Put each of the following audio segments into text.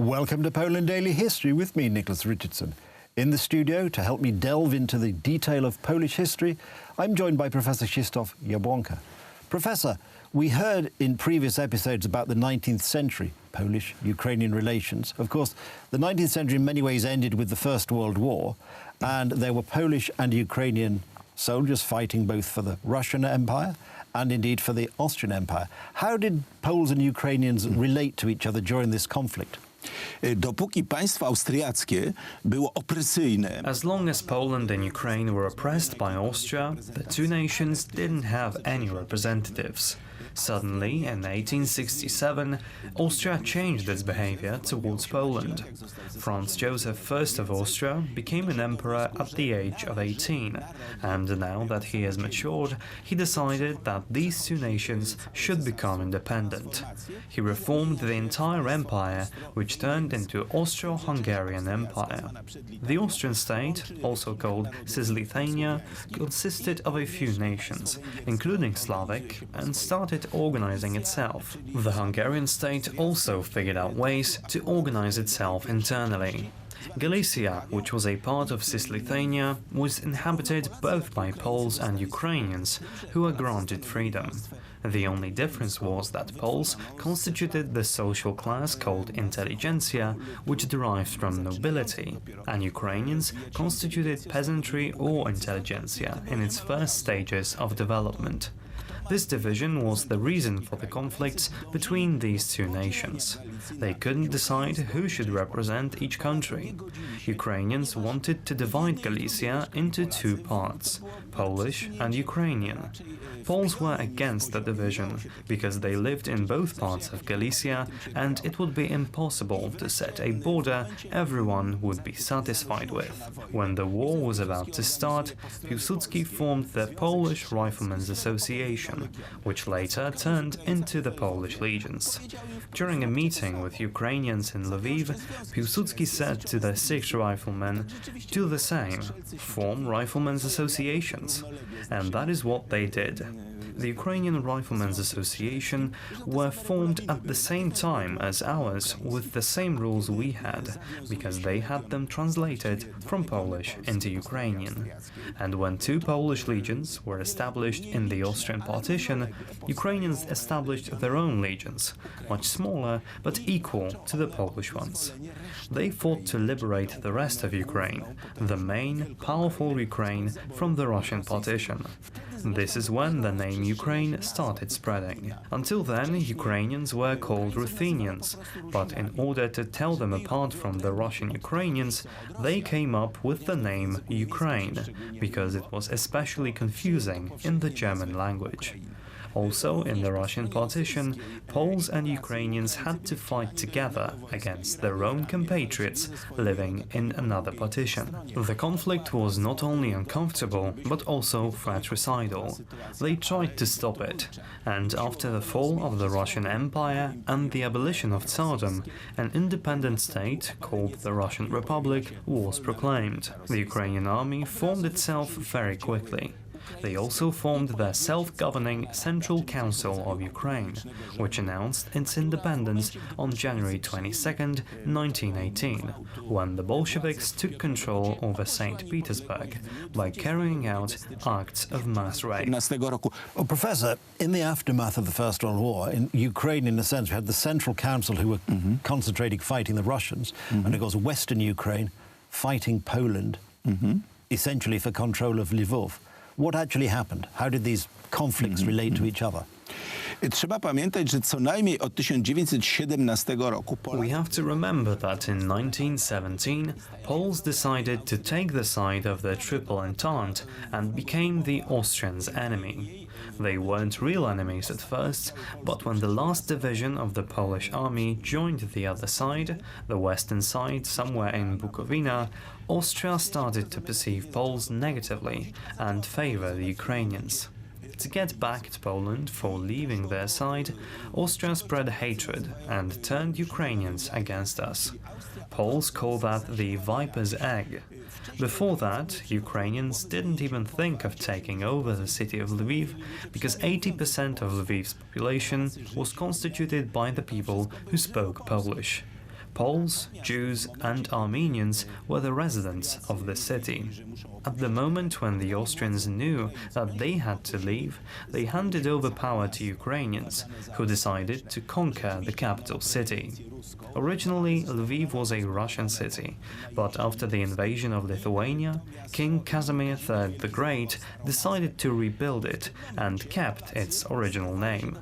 Welcome to Poland Daily History with me, Nicholas Richardson. In the studio, to help me delve into the detail of Polish history, I'm joined by Professor Krzysztof Jabłonka. Professor, we heard in previous episodes about the 19th century, Polish-Ukrainian relations. Of course, the 19th century in many ways ended with the First World War, and there were Polish and Ukrainian soldiers fighting both for the Russian Empire and indeed for the Austrian Empire. How did Poles and Ukrainians relate to each other during this conflict? Dopóki państwo austriackie było opresyjne. As long as Poland and Ukraine were oppressed by Austria, the two nations didn't have any representatives. Suddenly, in 1867, Austria changed its behavior towards Poland. Franz Joseph I of Austria became an emperor at the age of 18, and now that he has matured, he decided that these two nations should become independent. He reformed the entire empire, which turned into Austro-Hungarian Empire. The Austrian state, also called Cisleithania, consisted of a few nations, including Slavic, and started organizing itself. The Hungarian state also figured out ways to organize itself internally. Galicia, which was a part of Cisleithania, was inhabited both by Poles and Ukrainians, who were granted freedom. The only difference was that Poles constituted the social class called intelligentsia, which derives from nobility, and Ukrainians constituted peasantry or intelligentsia in its first stages of development. This division was the reason for the conflicts between these two nations. They couldn't decide who should represent each country. Ukrainians wanted to divide Galicia into two parts, Polish and Ukrainian. Poles were against the division because they lived in both parts of Galicia, and it would be impossible to set a border everyone would be satisfied with. When the war was about to start, Piłsudski formed the Polish Riflemen's Association, which later turned into the Polish Legions. During a meeting with Ukrainians in Lviv, Piłsudski said to the 6th Riflemen, "Do the same, form Riflemen's Associations." And that is what they did. The Ukrainian Riflemen's Association were formed at the same time as ours, with the same rules we had, because they had them translated from Polish into Ukrainian. And when two Polish legions were established in the Austrian partition, Ukrainians established their own legions, much smaller but equal to the Polish ones. They fought to liberate the rest of Ukraine, the main, powerful Ukraine, from the Russian partition. This is when the name Ukraine started spreading. Until then, Ukrainians were called Ruthenians, but in order to tell them apart from the Russian Ukrainians, they came up with the name Ukraine, because it was especially confusing in the German language. Also, in the Russian partition, Poles and Ukrainians had to fight together against their own compatriots living in another partition. The conflict was not only uncomfortable, but also fratricidal. They tried to stop it, and after the fall of the Russian Empire and the abolition of Tsardom, an independent state called the Russian Republic was proclaimed. The Ukrainian army formed itself very quickly. They also formed the self-governing Central Council of Ukraine, which announced its independence on January 22, 1918, when the Bolsheviks took control over St. Petersburg by carrying out acts of mass rape. Well, Professor, in the aftermath of the First World War, in Ukraine, in a sense, we had the Central Council who were concentrating fighting the Russians, and of course Western Ukraine fighting Poland, essentially for control of Lvov. What actually happened? How did these conflicts relate to each other? Trzeba pamiętać, że co najmniej od 1917 roku We have to remember that in 1917, Poles decided to take the side of the Triple Entente and became the Austrians' enemy. They weren't real enemies at first, but when the last division of the Polish army joined the other side, the western side somewhere in Bukowina, Austria started to perceive Poles negatively and favor the Ukrainians. To get back at Poland for leaving their side, Austria spread hatred and turned Ukrainians against us. Poles call that the Viper's Egg. Before that, Ukrainians didn't even think of taking over the city of Lviv because 80% of Lviv's population was constituted by the people who spoke Polish. Poles, Jews, and Armenians were the residents of the city. At the moment when the Austrians knew that they had to leave, they handed over power to Ukrainians, who decided to conquer the capital city. Originally, Lviv was a Russian city, but after the invasion of Lithuania, King Casimir III the Great decided to rebuild it and kept its original name.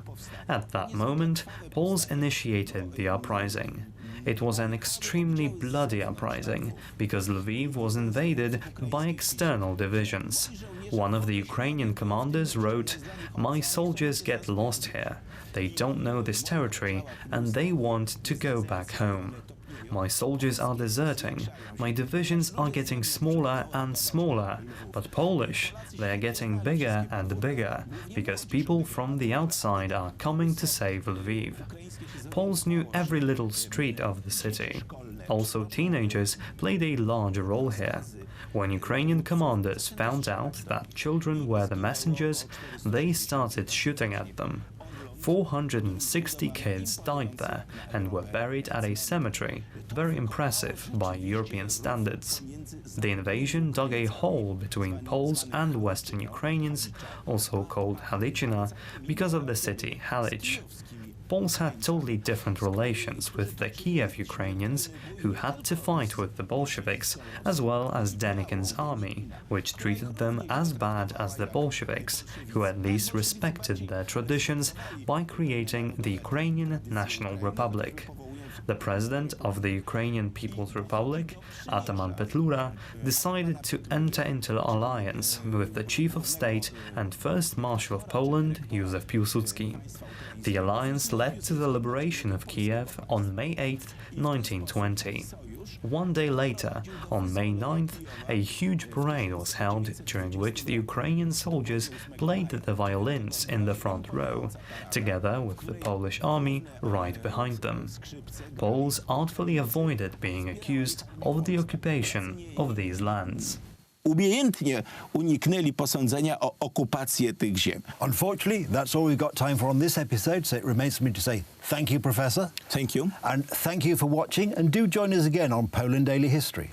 At that moment, Poles initiated the uprising. It was an extremely bloody uprising, because Lviv was invaded by external divisions. One of the Ukrainian commanders wrote, "My soldiers get lost here. They don't know this territory and they want to go back home. My soldiers are deserting, my divisions are getting smaller and smaller, but Polish, they are getting bigger and bigger, because people from the outside are coming to save Lviv." Poles knew every little street of the city. Also, teenagers played a large role here. When Ukrainian commanders found out that children were the messengers, they started shooting at them. 460 kids died there and were buried at a cemetery, very impressive by European standards. The invasion dug a hole between Poles and Western Ukrainians, also called Halychina, because of the city Halich. Poles had totally different relations with the Kiev Ukrainians, who had to fight with the Bolsheviks, as well as Denikin's army, which treated them as bad as the Bolsheviks, who at least respected their traditions by creating the Ukrainian National Republic. The president of the Ukrainian People's Republic, Ataman Petlura, decided to enter into alliance with the chief of state and first marshal of Poland, Józef Piłsudski. The alliance led to the liberation of Kiev on May 8, 1920. One day later, on May 9th, a huge parade was held during which the Ukrainian soldiers played the violins in the front row, together with the Polish army right behind them. Poles artfully avoided being accused of the occupation of these lands. Umiejętnie uniknęli posądzenia o okupację tych ziem. Unfortunately, that's all we've got time for on this episode, so it remains for me to say thank you, Professor. Thank you. And thank you for watching, and do join us again on Poland Daily History.